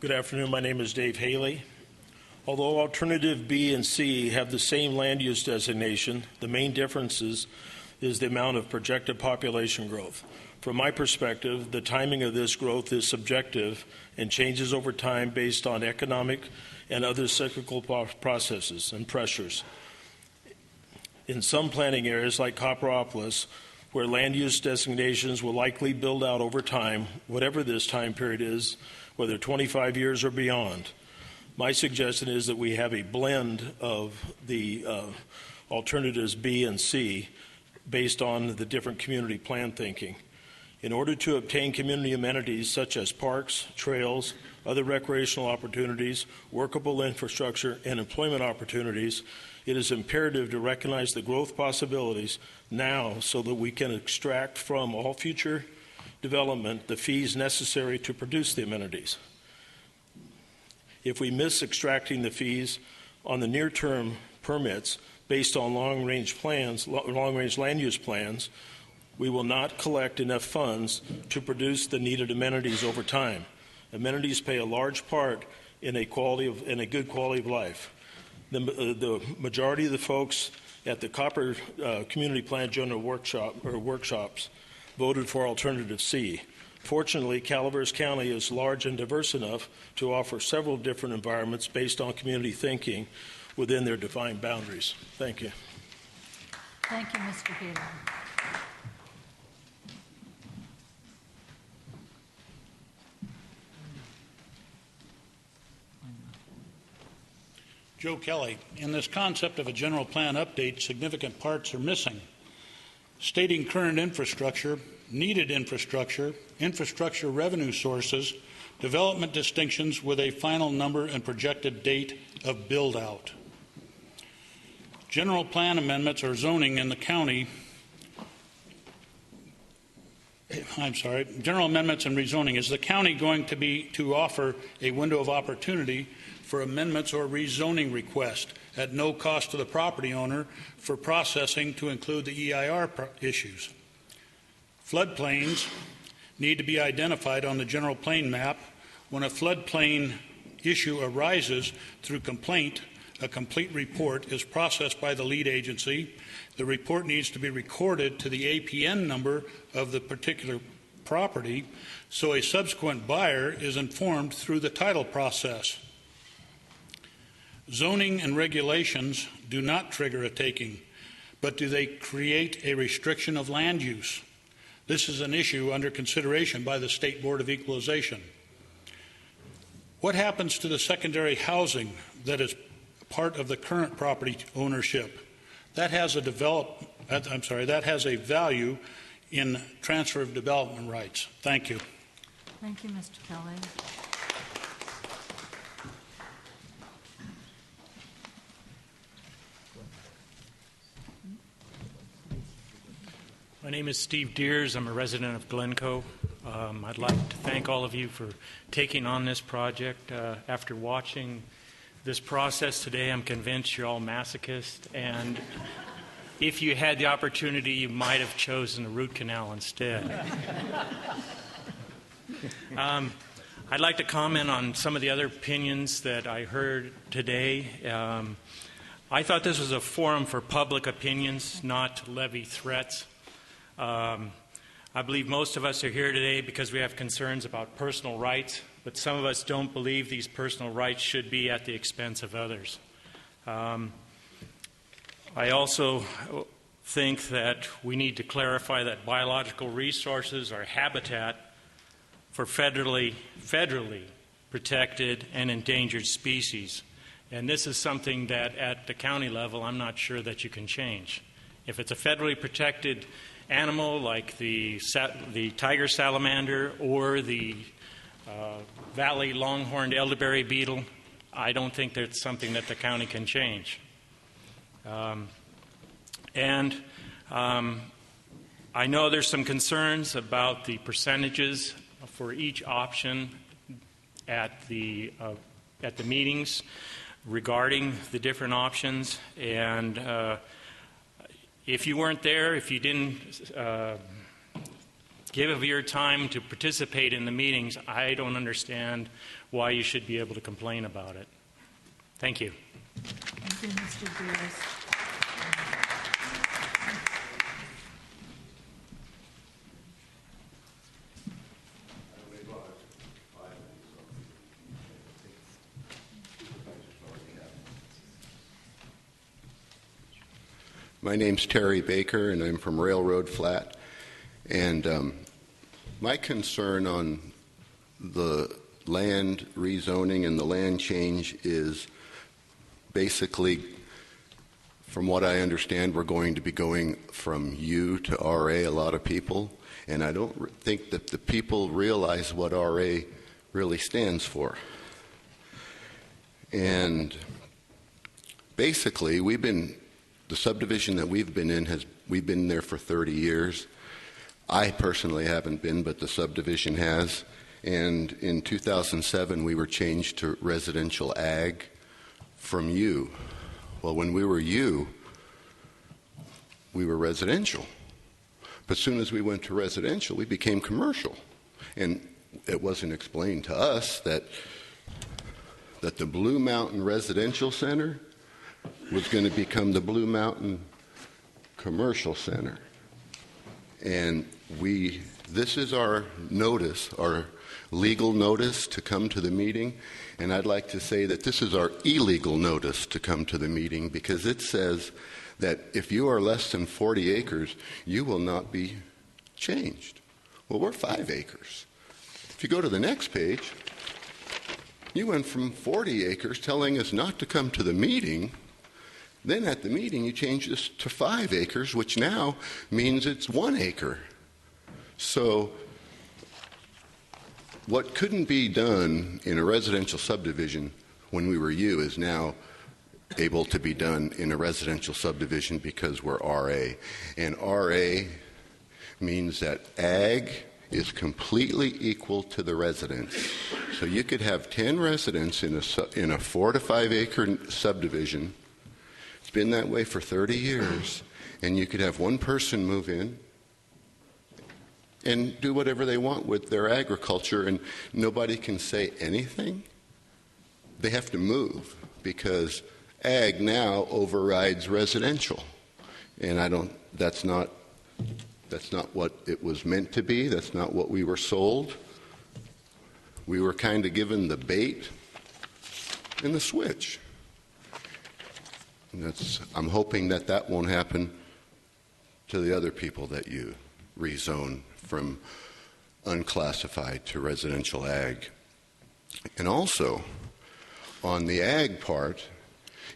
Good afternoon. My name is Dave Haley. Although alternative B and C have the same land use designation, the main difference is the amount of projected population growth. From my perspective, the timing of this growth is subjective and changes over time based on economic and other cyclical processes and pressures. In some planning areas like Copperopolis, where land use designations will likely build out over time, whatever this time period is, whether 25 years or beyond. My suggestion is that we have a blend of the alternatives B and C based on the different community plan thinking. In order to obtain community amenities such as parks, trails, other recreational opportunities, workable infrastructure, and employment opportunities, it is imperative to recognize the growth possibilities now so that we can extract from all future development the fees necessary to produce the amenities. If we miss extracting the fees on the near-term permits based on long-range land use plans, we will not collect enough funds to produce the needed amenities over time. Amenities play a large part in a good quality of life. The majority of the folks at the Copper Community Plan General workshops voted for alternative C. Fortunately, Calaveras County is large and diverse enough to offer several different environments based on community thinking within their defined boundaries. Thank you. Thank you, Mr. Haley. Joe Kelly. In this concept of a general plan update, significant parts are missing. Stating current infrastructure, needed infrastructure, infrastructure revenue sources, development distinctions with a final number and projected date of build-out. General plan amendments or zoning in the county, general amendments and rezoning. Is the county going to offer a window of opportunity for amendments or rezoning request at no cost to the property owner for processing to include the EIR issues? Floodplains need to be identified on the general plain map. When a floodplain issue arises through complaint, a complete report is processed by the lead agency. The report needs to be recorded to the APN number of the particular property, so a subsequent buyer is informed through the title process. Zoning and regulations do not trigger a taking, but do they create a restriction of land use? This is an issue under consideration by the State Board of Equalization. What happens to the secondary housing that is part of the current property ownership? That has a value in transfer of development rights. Thank you. Thank you, Mr. Kelly. My name is Steve Deers. I'm a resident of Glencoe. I'd like to thank all of you for taking on this project. After watching this process today, I'm convinced you're all masochists, and if you had the opportunity, you might have chosen a root canal instead. I'd like to comment on some of the other opinions that I heard today. I thought this was a forum for public opinions, not to levy threats. I believe most of us are here today because we have concerns about personal rights, but some of us don't believe these personal rights should be at the expense of others. I also think that we need to clarify that biological resources are habitat for federally protected and endangered species. And this is something that at the county level I'm not sure that you can change. If it's a federally protected animal like the tiger salamander or the valley longhorned elderberry beetle, I don't think that's something that the county can change. I know there's some concerns about the percentages for each option at the meetings regarding the different options, and if you weren't there, if you didn't give of your time to participate in the meetings, I don't understand why you should be able to complain about it. Thank you. Thank you, Mr. Deers. My name's Terry Baker, and I'm from Railroad Flat. And my concern on the land rezoning and the land change is basically, from what I understand, we're going to be going from U to RA, a lot of people, and I don't think that the people realize what RA really stands for. And basically, the subdivision that we've been in, we've been there for 30 years. I personally haven't been, but the subdivision has. And in 2007, we were changed to residential ag from U. Well, when we were U, we were residential. But as soon as we went to residential, we became commercial. And it wasn't explained to us that the Blue Mountain Residential Center was going to become the Blue Mountain Commercial Center. And this is our notice, our legal notice to come to the meeting. And I'd like to say that this is our illegal notice to come to the meeting, because it says that if you are less than 40 acres, you will not be changed. Well, we're 5 acres. If you go to the next page, you went from 40 acres telling us not to come to the meeting. Then at the meeting, you changed this to 5 acres, which now means it's 1 acre. So what couldn't be done in a residential subdivision when we were U is now able to be done in a residential subdivision because we're RA. And RA means that ag is completely equal to the residents. So you could have 10 residents in a 4 to 5 acre subdivision. It's been that way for 30 years. And you could have one person move in and do whatever they want with their agriculture, and nobody can say anything. They have to move because ag now overrides residential. And that's not what it was meant to be. That's not what we were sold. We were kind of given the bait and the switch. And I'm hoping that won't happen to the other people that you rezone from unclassified to residential ag. And also, on the ag part,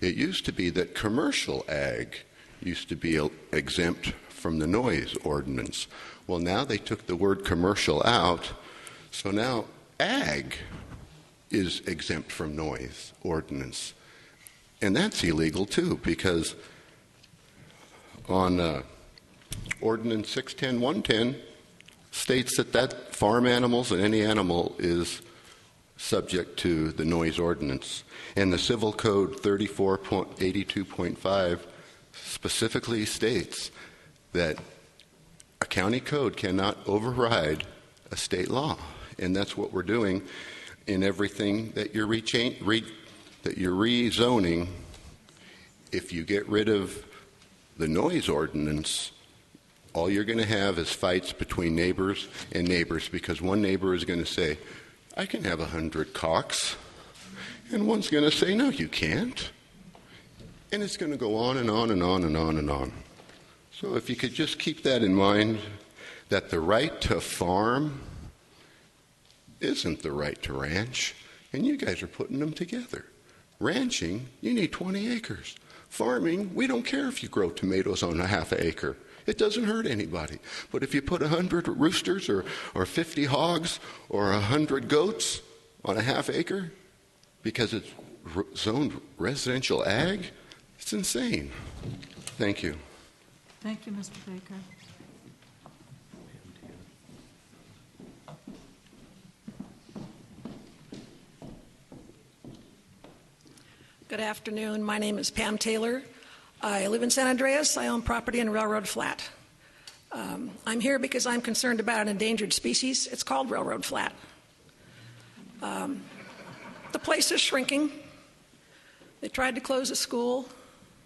it used to be that commercial ag used to be exempt from the noise ordinance. Well, now they took the word commercial out, so now ag is exempt from noise ordinance. And that's illegal too, because on Ordinance 610-110 states that farm animals and any animal is subject to the noise ordinance. And the Civil Code 34.82.5 specifically states that a county code cannot override a state law. And that's what we're doing in everything that you're rezoning. If you get rid of the noise ordinance, all you're going to have is fights between neighbors and neighbors, because one neighbor is going to say, I can have 100 cocks, and one's going to say, no, you can't. And it's going to go on and on and on and on and on. So if you could just keep that in mind, that the right to farm isn't the right to ranch, and you guys are putting them together. Ranching, you need 20 acres. Farming, we don't care if you grow tomatoes on a half an acre. It doesn't hurt anybody. But if you put 100 roosters or 50 hogs or 100 goats on a half acre because it's zoned residential ag, it's insane. Thank you. Thank you, Mr. Baker. Good afternoon. My name is Pam Taylor. I live in San Andreas. I own property in Railroad Flat. I'm here because I'm concerned about an endangered species. It's called Railroad Flat. The place is shrinking. They tried to close a school.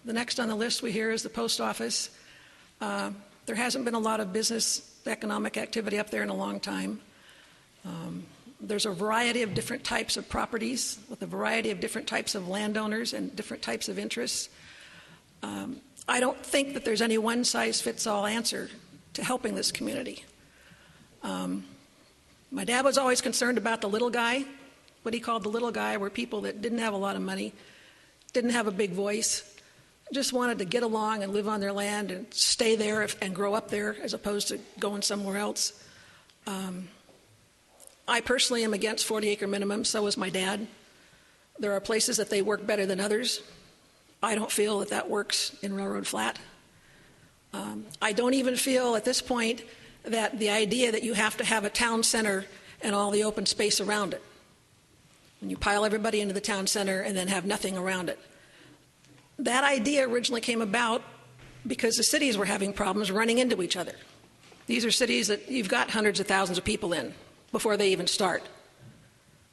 The next on the list we hear is the post office. There hasn't been a lot of business economic activity up there in a long time. There's a variety of different types of properties with a variety of different types of landowners and different types of interests. I don't think that there's any one-size-fits-all answer to helping this community. My dad was always concerned about the little guy. What he called the little guy were people that didn't have a lot of money, didn't have a big voice, just wanted to get along and live on their land and stay there and grow up there as opposed to going somewhere else. I personally am against 40-acre minimum. So is my dad. There are places that they work better than others. I don't feel that that works in Railroad Flat. I don't even feel at this point that the idea that you have to have a town center and all the open space around it, when you pile everybody into the town center and then have nothing around it. That idea originally came about because the cities were having problems running into each other. These are cities that you've got hundreds of thousands of people in before they even start.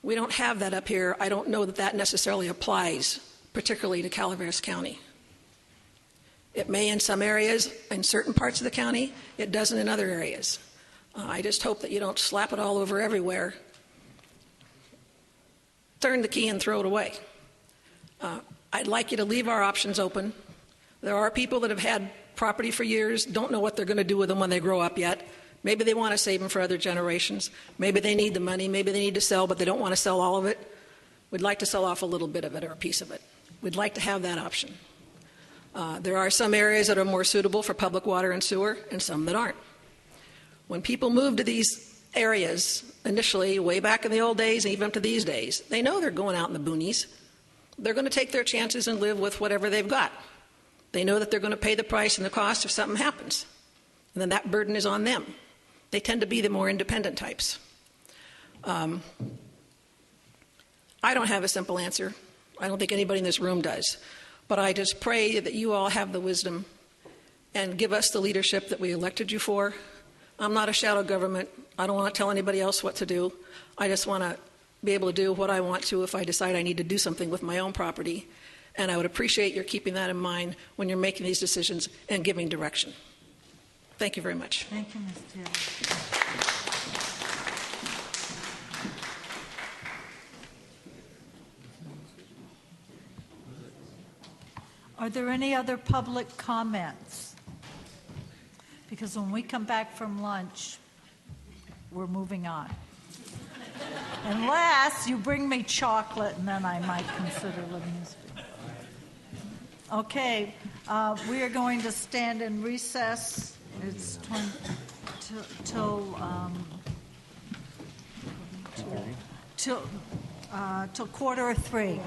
We don't have that up here. I don't know that that necessarily applies, particularly to Calaveras County. It may in some areas, in certain parts of the county. It doesn't in other areas. I just hope that you don't slap it all over everywhere, turn the key and throw it away. I'd like you to leave our options open. There are people that have had property for years, don't know what they're going to do with them when they grow up yet. Maybe they want to save them for other generations. Maybe they need the money. Maybe they need to sell, but they don't want to sell all of it. We'd like to sell off a little bit of it or a piece of it. We'd like to have that option. There are some areas that are more suitable for public water and sewer and some that aren't. When people move to these areas, initially, way back in the old days, and even up to these days, they know they're going out in the boonies. They're going to take their chances and live with whatever they've got. They know that they're going to pay the price and the cost if something happens. And then that burden is on them. They tend to be the more independent types. I don't have a simple answer. I don't think anybody in this room does. But I just pray that you all have the wisdom and give us the leadership that we elected you for. I'm not a shadow government. I don't want to tell anybody else what to do. I just want to be able to do what I want to if I decide I need to do something with my own property. And I would appreciate your keeping that in mind when you're making these decisions and giving direction. Thank you very much. Thank you, Ms. Taylor. Are there any other public comments? Because when we come back from lunch, we're moving on. Unless you bring me chocolate, and then I might consider letting this be. Okay, we are going to stand in recess. It's till 3:15.